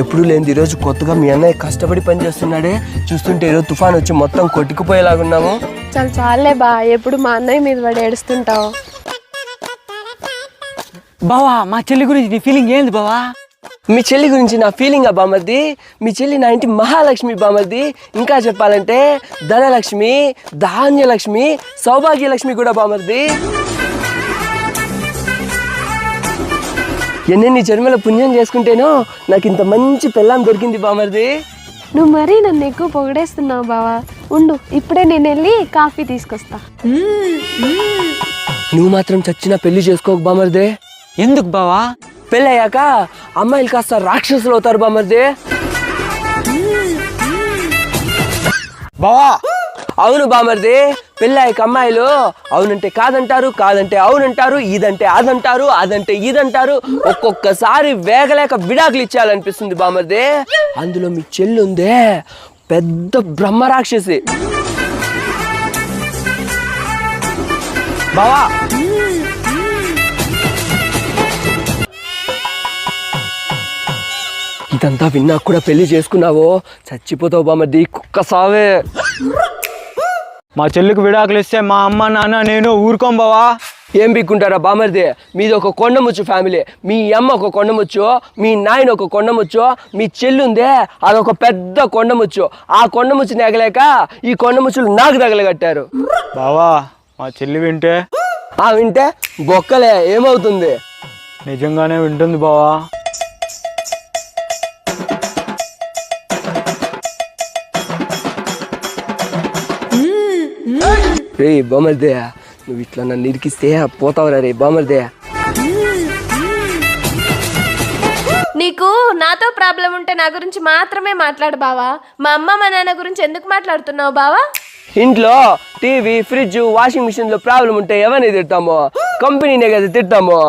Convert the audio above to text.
ఎప్పుడు లేని ఈరోజు కొత్తగా మీ అన్నయ్య కష్టపడి పని చేస్తున్నాడే. చూస్తుంటే ఈరోజు తుఫాన్ వచ్చి మొత్తం కొట్టుకుపోయేలాగున్నాము. చాలే బా, ఎప్పుడు మా అన్నయ్య మీద పడి ఏడుస్తుంటావు. బావా మా చెల్లి గురించి నీ ఫీలింగ్ ఏంది బావా? మీ చెల్లి గురించి నా ఫీలింగ్ బామర్ది, మీ చెల్లి నా ఇంటి మహాలక్ష్మి బామర్ది. ఇంకా చెప్పాలంటే ధనలక్ష్మి, ధాన్యలక్ష్మి, సౌభాగ్యలక్ష్మి కూడా బామర్ది. ఎన్నెన్ని జన్మల పుణ్యం చేసుకుంటేనో నాకు ఇంత మంచి పెళ్ళాం దొరికింది బామర్ది. నువ్వు మరీ నన్ను ఎక్కువ పొగిడేస్తున్నావు బావా. ఉండు, ఇప్పుడే నేను వెళ్ళి కాఫీ తీసుకొస్తా. నువ్వు మాత్రం చచ్చినా పెళ్లి చేసుకోకు బామర్దే. ఎందుకు బావా? పెళ్ళయ్యాక అమ్మాయిలు కాస్త రాక్షసులు అవుతారు బామర్దే. బావా అవును బామర్ది, పెళ్ళాయక అమ్మాయిలు అవునంటే కాదంటారు, కాదంటే అవునంటారు, ఇదంటే అదంటారు, అదంటే ఇదంటారు. ఒక్కొక్కసారి వేగలేక విడాకులు ఇచ్చేయాలనిపిస్తుంది బామర్ది. అందులో మీ చెల్లి ఉందే, పెద్ద బ్రహ్మరాక్షసి. బావా ఇదంతా విన్నా కూడా పెళ్లి చేసుకున్నావో చచ్చిపోతావు బామర్ది, కుక్క సావే. మా చెల్లికి విడాకులు ఇస్తే మా అమ్మ నాన్న నేను ఊరుకోం బావా. ఏం బిక్కుంటారా బామర్ది? మీది ఒక కొండముచ్చు ఫ్యామిలీ. మీ అమ్మ ఒక కొండముచ్చు, మీ నాయన ఒక కొండముచ్చు, మీ చెల్లి ఉందే అదొక పెద్ద కొండముచ్చు. ఆ కొండముచ్చు నెగలేక ఈ కొండముచ్చులు నాకు తగలగట్టారు. బావా మా చెల్లి వింటే వింటే బొక్కలే ఏమవుతుంది? నిజంగానే వింటుంది బావా. రే బామర్దే, నువ్వు ఇట్లా నన్ను ఇరికిస్తే పోతావురా రే బామర్దే. నీకు నాతో ప్రాబ్లం ఉంటే నా గురించి మాత్రమే మాట్లాడు బావా. మా అమ్మ మా నాన్న గురించి ఎందుకు మాట్లాడుతున్నావు బావా? ఇంట్లో టీవీ, ఫ్రిడ్జ్, వాషింగ్ మిషన్ లో ప్రాబ్లం ఉంటే ఎవరిని తిడతాము? కంపెనీనే కదా తిడతాము.